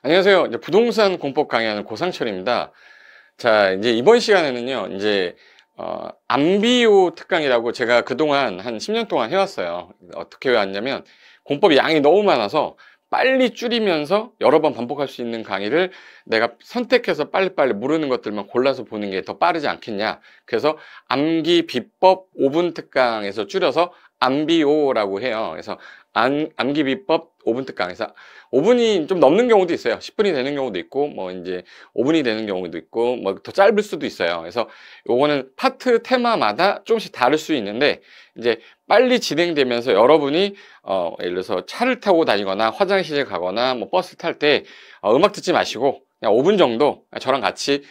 안녕하세요. 이제 부동산 공법 강의하는 고상철입니다. 자, 이제 이번 시간에는요, 암비요 특강이라고 제가 그동안 한 10년 동안 해왔어요. 어떻게 해왔냐면, 공법이 양이 너무 많아서 빨리 줄이면서 여러 번 반복할 수 있는 강의를 내가 선택해서 빨리빨리 모르는 것들만 골라서 보는 게 더 빠르지 않겠냐. 그래서 암기 비법 5분 특강에서 줄여서 암비요라고 해요. 그래서 암기 비법 5분 특강에서 5분이 좀 넘는 경우도 있어요. 10분이 되는 경우도 있고, 뭐 이제 5분이 되는 경우도 있고, 뭐 더 짧을 수도 있어요. 그래서 요거는 파트 테마마다 조금씩 다를 수 있는데, 이제 빨리 진행되면서 여러분이 예를 들어서 차를 타고 다니거나 화장실에 가거나 뭐 버스 탈 때 음악 듣지 마시고 그냥 5분 정도 저랑 같이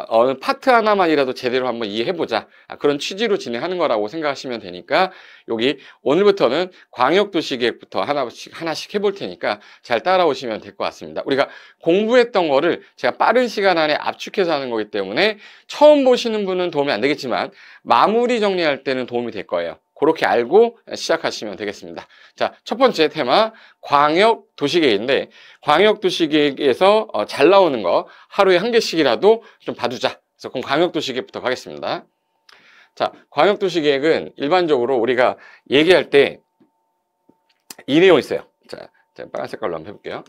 어느 파트 하나만이라도 제대로 한번 이해해보자, 그런 취지로 진행하는 거라고 생각하시면 되니까, 여기 오늘부터는 광역도시계획부터 하나씩 해볼 테니까 잘 따라오시면 될 것 같습니다. 우리가 공부했던 거를 제가 빠른 시간 안에 압축해서 하는 거기 때문에 처음 보시는 분은 도움이 안 되겠지만 마무리 정리할 때는 도움이 될 거예요. 그렇게 알고 시작하시면 되겠습니다. 자, 첫 번째 테마, 광역도시계획인데, 광역도시계획에서 잘 나오는 거 하루에 한 개씩이라도 좀 봐두자. 그래서 그럼 광역도시계획부터 가겠습니다. 자, 광역도시계획은 일반적으로 우리가 얘기할 때 이 내용 있어요. 자, 제가 빨간 색깔로 한번 해볼게요.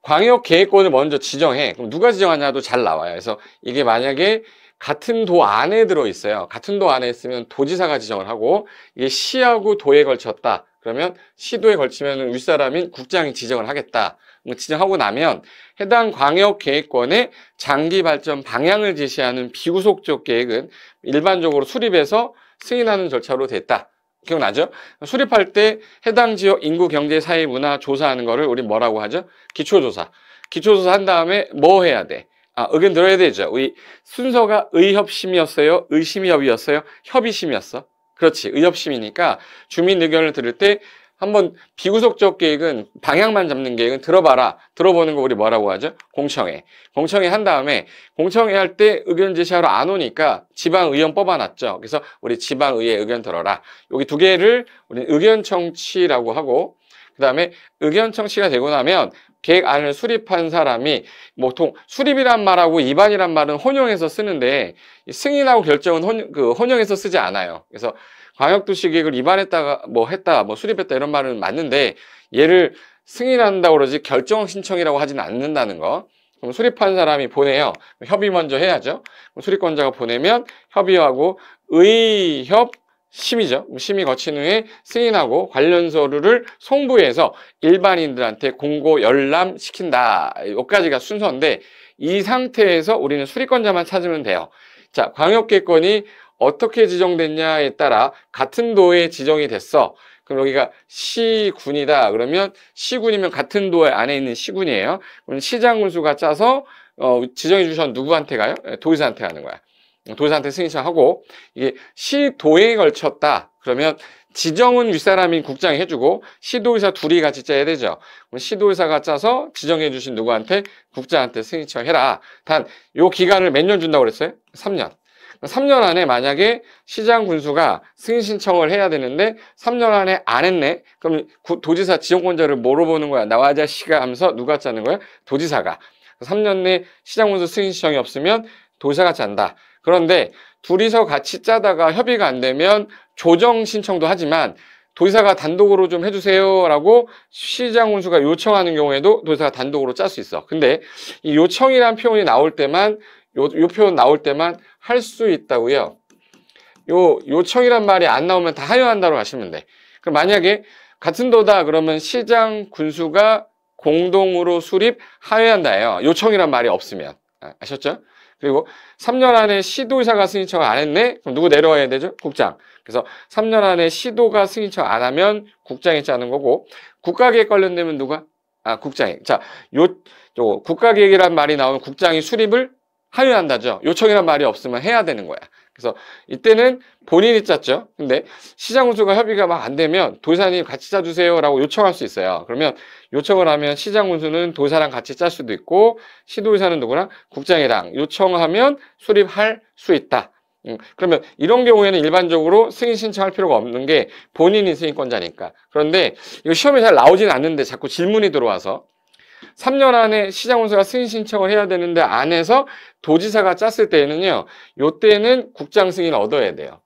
광역계획권을 먼저 지정해. 그럼 누가 지정하냐도 잘 나와요. 그래서 이게 만약에 같은 도 안에 들어있어요. 같은 도 안에 있으면 도지사가 지정을 하고, 이게 시하고 도에 걸쳤다. 그러면 시도에 걸치면 윗사람인 국장이 지정을 하겠다. 지정하고 나면 해당 광역계획권의 장기 발전 방향을 제시하는 비구속적 계획은 일반적으로 수립해서 승인하는 절차로 됐다. 기억나죠? 수립할 때 해당 지역 인구, 경제, 사회, 문화 조사하는 거를 우리 뭐라고 하죠? 기초조사. 기초조사 한 다음에 뭐 해야 돼? 의견 들어야 되죠. 순서가 의협심이었어요? 의심협이었어요? 협의심이었어? 그렇지. 의협심이니까 주민 의견을 들을 때 한번 비구속적 계획은 방향만 잡는 계획은 들어봐라. 들어보는 거 우리 뭐라고 하죠? 공청회. 공청회 한 다음에 공청회 할 때 의견 제시하러 안 오니까 지방의원 뽑아놨죠. 그래서 우리 지방의회 의견 들어라. 여기 두 개를 우리 의견 청취라고 하고, 그 다음에 의견 청취가 되고 나면 계획안을 수립한 사람이, 보통 수립이란 말하고 입안이란 말은 혼용해서 쓰는데 승인하고 결정은 혼용해서 쓰지 않아요. 그래서 광역도시계획을 입안했다가 뭐 수립했다 이런 말은 맞는데, 얘를 승인한다고 그러지 결정 신청이라고 하지는 않는다는 거. 그럼 수립한 사람이 보내요. 협의 먼저 해야죠. 수립권자가 보내면 협의하고 의협 심의죠. 심의 거친 후에 승인하고 관련 서류를 송부해서 일반인들한테 공고 열람시킨다. 여기까지가 순서인데, 이 상태에서 우리는 수립권자만 찾으면 돼요. 자, 광역계획권이 어떻게 지정됐냐에 따라 같은 도에 지정이 됐어. 그럼 여기가 시군이다. 그러면 시군이면 같은 도 안에 있는 시군이에요. 그럼 시장군수가 짜서 지정해 주신 누구한테 가요? 도지사한테 가는 거야. 도지사한테 승인 신청하고, 이게 시도에 걸쳤다. 그러면 지정은 윗사람인 국장이 해주고 시도의사 둘이 같이 짜야 되죠. 그럼 시도의사가 짜서 지정해 주신 누구한테? 국장한테 승인 신청해라. 단 요 기간을 몇 년 준다고 그랬어요? 3년. 3년 안에 만약에 시장 군수가 승인 신청을 해야 되는데 3년 안에 안 했네? 그럼 도지사 지정권자를 뭐로 보는 거야? 나와 자식아 하면서 누가 짜는 거야? 도지사가. 3년 내 시장 군수 승인 신청이 없으면 도지사가 짠다. 그런데 둘이서 같이 짜다가 협의가 안 되면 조정 신청도 하지만, 도지사가 단독으로 좀 해주세요 라고 시장 군수가 요청하는 경우에도 도지사가 단독으로 짤 수 있어. 근데 이 요청이라는 표현이 나올 때만, 요 표현 나올 때만 할 수 있다고요. 요청이란 말이 안 나오면 다 하여한다로 하시면 돼. 그럼 만약에 같은 도다 그러면 시장 군수가 공동으로 수립 하여한다예요. 요청이란 말이 없으면. 아셨죠? 그리고 3년 안에 시도의사가 승인 신청을 안 했네? 그럼 누구 내려와야 되죠? 국장. 그래서 3년 안에 시도가 승인 신청 안 하면 국장이 짜는 거고, 국가계획 관련되면 누가? 국장이. 자, 국가계획이란 말이 나오면 국장이 수립을 하여한다죠. 요청이란 말이 없으면 해야 되는 거야. 그래서 이때는 본인이 짰죠. 근데 시장군수가 협의가 막 안 되면 도지사님 같이 짜주세요 라고 요청할 수 있어요. 그러면 요청을 하면 시장군수는 도지사랑 같이 짤 수도 있고, 시도의사는 누구랑? 국장이랑 요청하면 수립할 수 있다. 그러면 이런 경우에는 일반적으로 승인 신청할 필요가 없는 게 본인이 승인권자니까. 그런데 이거 시험에 잘 나오진 않는데 자꾸 질문이 들어와서, 3년 안에 시장운수가 승인 신청을 해야 되는데 안에서 도지사가 짰을 때에는요, 요때는 국장 승인을 얻어야 돼요.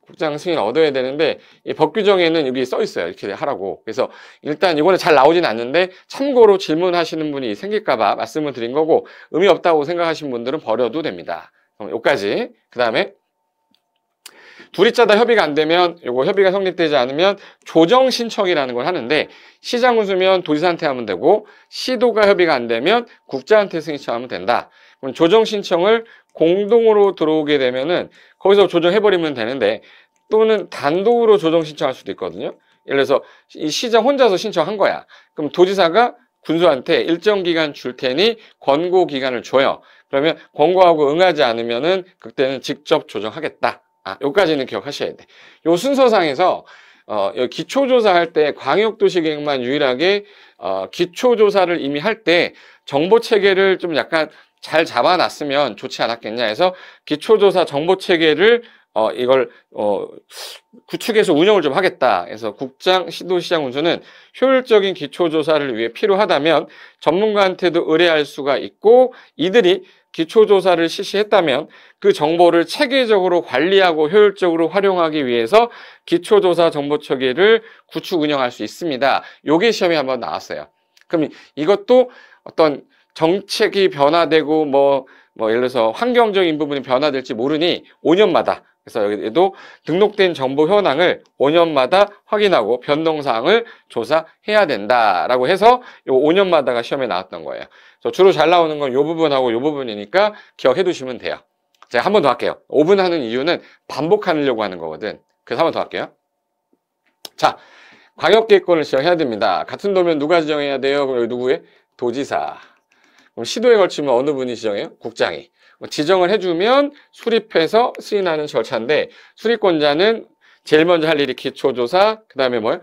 국장 승인을 얻어야 되는데 이 법 규정에는 여기 써 있어요. 이렇게 하라고. 그래서 일단 이거는 잘 나오진 않는데 참고로 질문하시는 분이 생길까 봐 말씀을 드린 거고, 의미 없다고 생각하시는 분들은 버려도 됩니다. 여기까지. 그 다음에 둘이 짜다 협의가 안 되면, 요거 협의가 성립되지 않으면 조정 신청이라는 걸 하는데, 시장운수면 도지사한테 하면 되고 시도가 협의가 안 되면 국장한테 승인 신청하면 된다. 그럼 조정 신청을 공동으로 들어오게 되면은 거기서 조정해버리면 되는데, 또는 단독으로 조정 신청할 수도 있거든요. 예를 들어서 이 시장 혼자서 신청한 거야. 그럼 도지사가 군수한테 일정 기간 줄 테니 권고 기간을 줘요. 그러면 권고하고 응하지 않으면은 그때는 직접 조정하겠다. 여기까지는 기억하셔야 돼. 요 순서상에서 기초조사 할 때 광역도시계획만 유일하게 기초조사를 이미 할 때 정보체계를 좀 약간 잘 잡아놨으면 좋지 않았겠냐 해서 기초조사 정보체계를 이걸 구축해서 운영을 좀 하겠다. 그래서 국장, 시도시장 운수는 효율적인 기초조사를 위해 필요하다면 전문가한테도 의뢰할 수가 있고, 이들이 기초조사를 실시했다면 그 정보를 체계적으로 관리하고 효율적으로 활용하기 위해서 기초조사 정보체계를 구축 운영할 수 있습니다. 요게 시험에 한번 나왔어요. 그럼 이것도 어떤 정책이 변화되고 뭐 예를 들어서 환경적인 부분이 변화될지 모르니 5년마다, 그래서 여기에도 등록된 정보 현황을 5년마다 확인하고 변동사항을 조사해야 된다라고 해서 요 5년마다가 시험에 나왔던 거예요. 그래서 주로 잘 나오는 건 요 부분하고 요 부분이니까 기억해 두시면 돼요. 제가 한 번 더 할게요. 5분 하는 이유는 반복하려고 하는 거거든. 그래서 한 번 더 할게요. 자, 광역계획권을 지정해야 됩니다. 같은 도면 누가 지정해야 돼요? 그럼 누구의? 도지사. 그럼 시도에 걸치면 어느 분이 지정해요? 국장이. 지정을 해주면 수립해서 승인하는 절차인데, 수립권자는 제일 먼저 할 일이 기초조사, 그 다음에 뭐예요?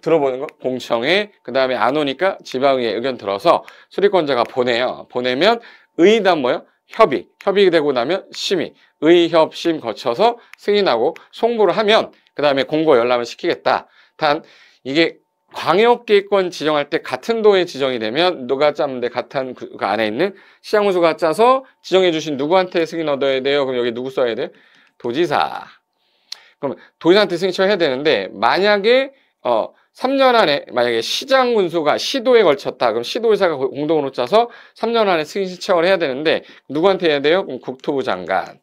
들어보는 거? 공청회, 그 다음에 안 오니까 지방의회 의견 들어서 수립권자가 보내요. 보내면 의의단 뭐예요? 협의. 협의되고 나면 심의. 의협심 거쳐서 승인하고 송부를 하면 그 다음에 공고 열람을 시키겠다. 단 이게 광역계획권 지정할 때 같은 도에 지정이 되면 누가 짰는데 같은 그 안에 있는 시장운수가 짜서 지정해 주신 누구한테 승인 얻어야 돼요? 그럼 여기 누구 써야 돼요? 도지사. 그럼 도지사한테 승인 신청해야 되는데, 만약에 3년 안에 만약에 시장운수가 시도에 걸쳤다. 그럼 시도의사가 공동으로 짜서 3년 안에 승인 신청을 해야 되는데 누구한테 해야 돼요? 그럼 국토부 장관.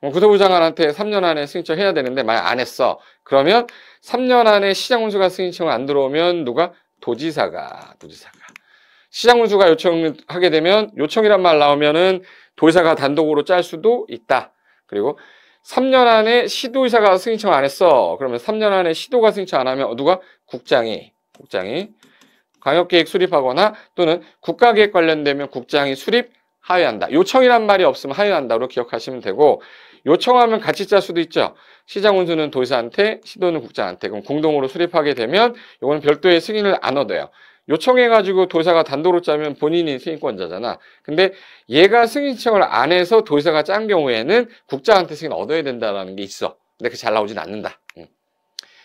국토부 장관한테 3년 안에 승인 신청해야 되는데 만약 안 했어. 그러면 3년 안에 시장운수가 승인 신청을 안 들어오면 누가? 도지사가. 시장운수가 요청을 하게 되면, 요청이란 말 나오면은 도지사가 단독으로 짤 수도 있다. 그리고 3년 안에 시도의사가 승인 신청 안 했어. 그러면 3년 안에 시도가 승인 신청 안 하면 누가? 국장이 광역계획 수립하거나 또는 국가계획 관련되면 국장이 수립 하회한다. 요청이란 말이 없으면 하회한다로 기억하시면 되고, 요청하면 같이 짤 수도 있죠. 시장운수는 도지사한테, 시도는 국장한테. 그럼 공동으로 수립하게 되면 이거는 별도의 승인을 안 얻어요. 요청해가지고 도지사가 단독으로 짜면 본인이 승인권자잖아. 근데 얘가 승인 신청을 안 해서 도지사가 짠 경우에는 국장한테 승인 얻어야 된다는 게 있어. 근데 그게 잘 나오진 않는다.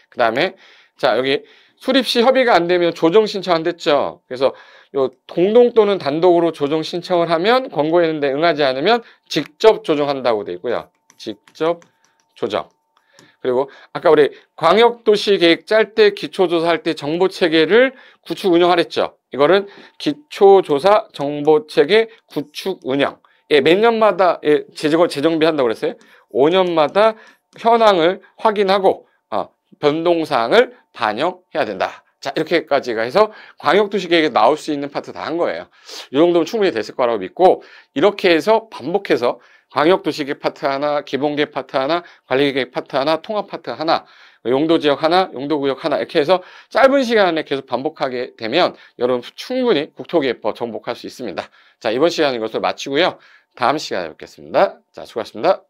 그 다음에 자, 여기 수립 시 협의가 안 되면 조정 신청 안 됐죠. 그래서 요 공동 또는 단독으로 조정 신청을 하면, 권고했는데 응하지 않으면 직접 조정한다고 돼 있고요. 직접 조정. 그리고 아까 우리 광역도시계획 짤 때 기초조사할 때 정보체계를 구축 운영하랬죠. 이거는 기초조사 정보체계 구축 운영. 몇 년마다 재정비한다고 그랬어요. 5년마다 현황을 확인하고 변동사항을 반영해야 된다. 자, 이렇게까지가 해서 광역도시계획에 나올 수 있는 파트 다 한 거예요. 이 정도면 충분히 됐을 거라고 믿고, 이렇게 해서 반복해서 광역도시계획 파트 하나, 기본계획 파트 하나, 관리계획 파트 하나, 통합 파트 하나, 용도지역 하나, 용도구역 하나, 이렇게 해서 짧은 시간 안에 계속 반복하게 되면 여러분 충분히 국토계획법 정복할 수 있습니다. 자, 이번 시간은 이것을 마치고요. 다음 시간에 뵙겠습니다. 자, 수고하셨습니다.